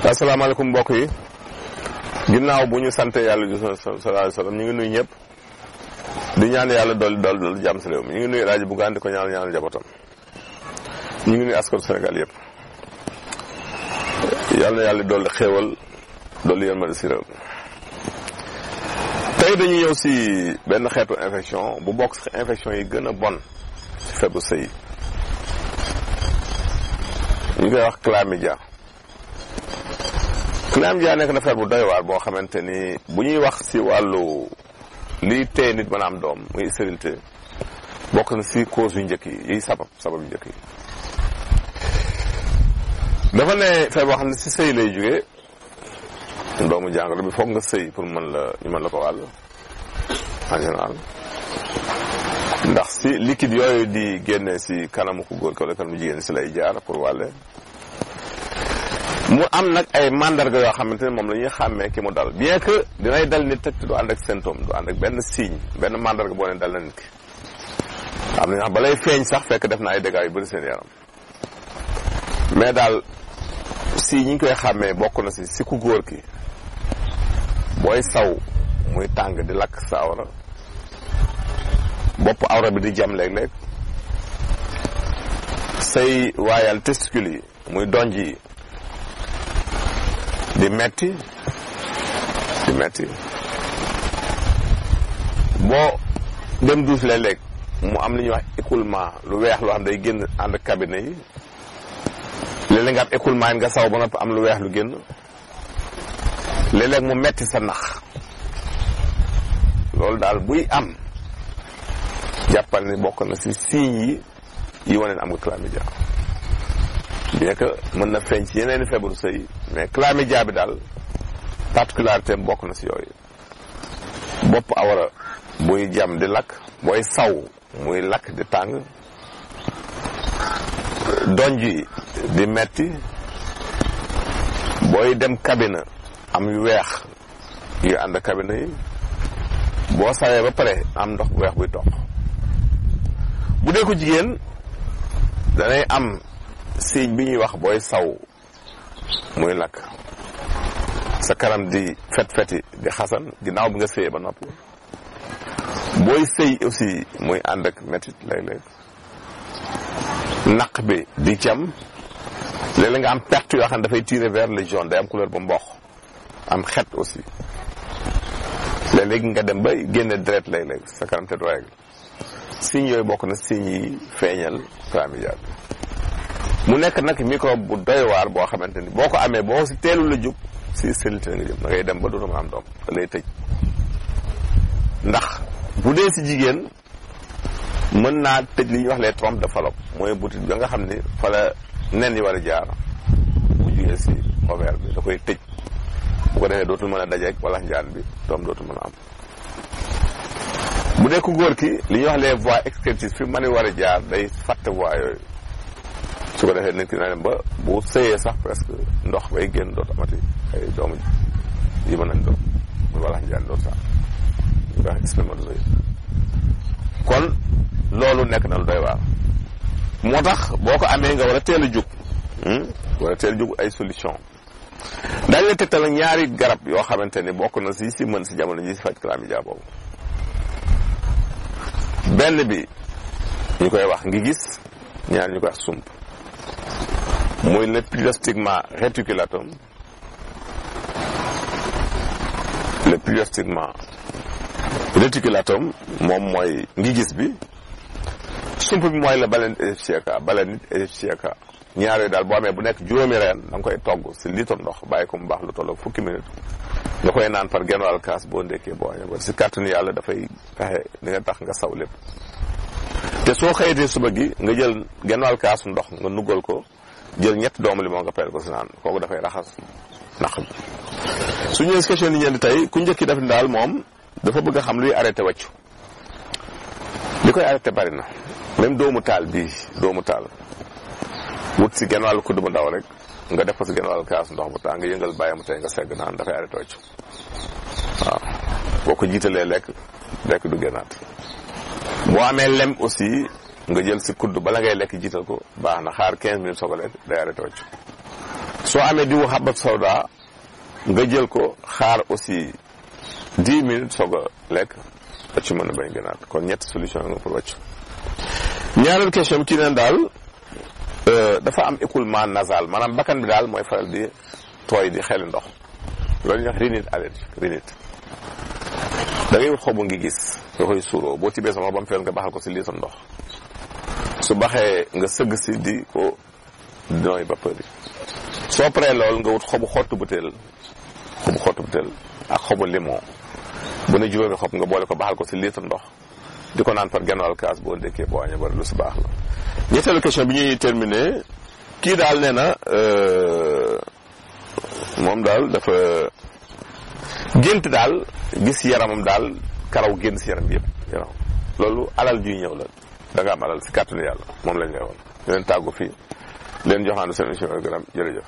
asalaamaaleykum mbokk yi ginnaaw bu ñu sant yàlla di sallallahu alayhi wasallam ñu ngi nuyu ñëpp di ñaan yàlla dool jàmm si réew mi ñu ngi nuyu Alaaji Bugaan di ko ñaanal njabootam ñu ngi nuyu askanu Sénégal yëpp yàlla na yàlla dolli xéewal dolli yërmande si réew mi. tey dañu ñëw si benn xeetu infection bu bokk si infection yi gën a bon si feebu sëy ñu koy wax chlamydia. chlamydia nekk na feebar bu doy waar boo xamante ni bu ñuy wax si wàllu liy tee nit mën a am doom muy stérilité bokk na si cause yu njëkk yi sabab yu njëkk yi. dafa ne feebar boo xam ne si sëy lay jógee doomu jàngoro bi foog nga sëy pour ñu mën la ko wàll en général ndax si liquide yooyu di génne si kanamu ku góor ki wala kanamu jigéen si lay jaar pour wàlle. mu am nag ay mandarga yoo xamante ne moom la ñuy xàmmee ki mu dal bien que dinay dal nit te du ànd ak symptôme du ànd ak benn signe benn mandarga boo ne dal na nit ki am na ñoo xam balay feeñ sax fekk def na ay dégâts yu bëri seen yaram mais daal si ñi ngi koy xàmmee bokk na si ku góor ki booy saw muy tàng di lakk sa awra bopp awra bi di jam léeg-léeg say waayal testicule yi muy donj yi di metti boo dem duus léeg-léeg mu am li ñuy wax écoulement lu weex loo xam day génn ànd ak cabinet yi léeg-léeg nga am écoulement yi nga saw ba noppi am lu weex lu génn léeg-léeg mu metti sa nax loolu daal buy am jàppal ni bokk na si signes yi wane ne am nga chlamydia bien que mën na feeñ ci yeneen feebaru sëy mais chlamydia bi daal particularité bokk na si yooyu bopp awra buy jam di lakk booy saw muy lakk di tàng donji di metti booy dem cabine am yu weex yu ànd cabine yi boo sawee ba pare am ndox bu weex buy toq bu dee ko jigéen danay am signe bi ñuy wax booy saw muy lakk sa kanam di fet-feti di xasan ginnaaw bi nga sëyee ba noppi booy sëy aussi muy ànd ak métit léeg-léeg naq bi di jam léeg-léeg nga am perte yoo xam ne dafay tirer vers le jaune day am couleur ba mboq am xet aussi léeg-léeg nga dem ba génne deret léeg-léeg sa kanam te du règle signes yooyu bokk na signes yi feeñal chlamydia bi mu nekk nag microbe bu doy waar boo xamante ni boo ko amee boo si teelul la jóg si stérilité nga jëm da ngay dem ba dootoo mën am doom da lay tëj ndax bu dee si jigéen mën naa tëj li ñuy wax les trompes de Fallope mooy butit bi nga xam ni fa la nen yi war a jaar bu jugee si ovaire bi da koy tëj bu ko defee dootul mën a dajeeg wala njaan bi doom dootul mën a am. bu dee ku góor ki li ñuy wax les voies excrétives fi mën a war a jaar day fàtte voies yooyu su ko defee nit ki na dem ba bu sëyee sax presque ndox bay génn dootu amati ay doomu yi mën nañ doom muy wala njaan dootu sax ñu wax spermatozoïde kon loolu nekk na lu doy waar moo tax boo ko amee nga war a teel a jóg war a teel a jóg ay solution daañu leen tegtal ñaari garab yoo xamante ni bokk na si mën si jamono ji si faj chlamydia boobu benn bi ñu koy wax ngi gis ñaar ñu koy wax sump muy le Pyriostigma reticulatum moom mooy ngi gis bi sump bi mooy la Balanite egyptiaca ñaar yooyu daal boo amee bu nekk juróomi reen da nga koy togg si litre ndox bàyyi ko mu baax lu tolloog fukki minute nga koy naan par genn wàll kaas boo ndekkee boo añee ba si kàttanu yàlla dafay fexe di nga tax nga saw lépp te soo xëyatee suba gi nga jël genn wàll kaasu ndox nga nuggal ko jël ñetti doomu limon nga peel ko si naan kooku dafay raxas naq bi. su ñëwee si question ni ñeen di tey ku njëkki def ni daal moom dafa bëgg a xam luy arrêté wàccu li koy arrêté bari na même doomu taal wut si genn wàllu kudd bu ndaw rek nga def ko si genn wàllu kaas ndox bu tàng nga yëngal bàyyi mu tey nga segg naan dafay arrêté wàccu waaw boo ko jiitalee lekk du génnaat. boo amee lem aussi nga jël si kudd bala ngay lekk jiital ko baax na xaar 15 minutes soo ko lekk day arrêté wàccu soo amee diwu xabat sawda nga jël ko xaar aussi 10 minutes soog a lekk wàcc mën a bañ gënaat kon ñetti solution nga pour wàcc. ñaareel question bi ci neen daal dafa am écoulement nasal maanaam bakkan bi daal mooy faral di tooy di xeli ndox loolu ñuy wax rhinite allergique rhinite da ngay wut xobu ngi gis nga koy suuroo boo tibee sama ba mu feel nga baxal ko si litre ndox su baxee nga sëgg si di ko nooy vapeur yi soo paree loolu nga wut xobu xottu butéel ak xobu limon bu ne juróomi xob nga boole ko baxal ko si litre ndox di ko naan par genn wàll kaas boo dëkkee boo añee bari lu si baax la. ñetteelu question bi ñuy terminé kii daal nee na moom daal dafa gént daal gis yaramam daal karaw génn si yaram bi yëpp yaram loolu alal juy ñëw la da nga am alal si kàttanu yàlla moom lañ lay woon leen tàggu fii leen joxaanu seen émission gërëm jërëjëf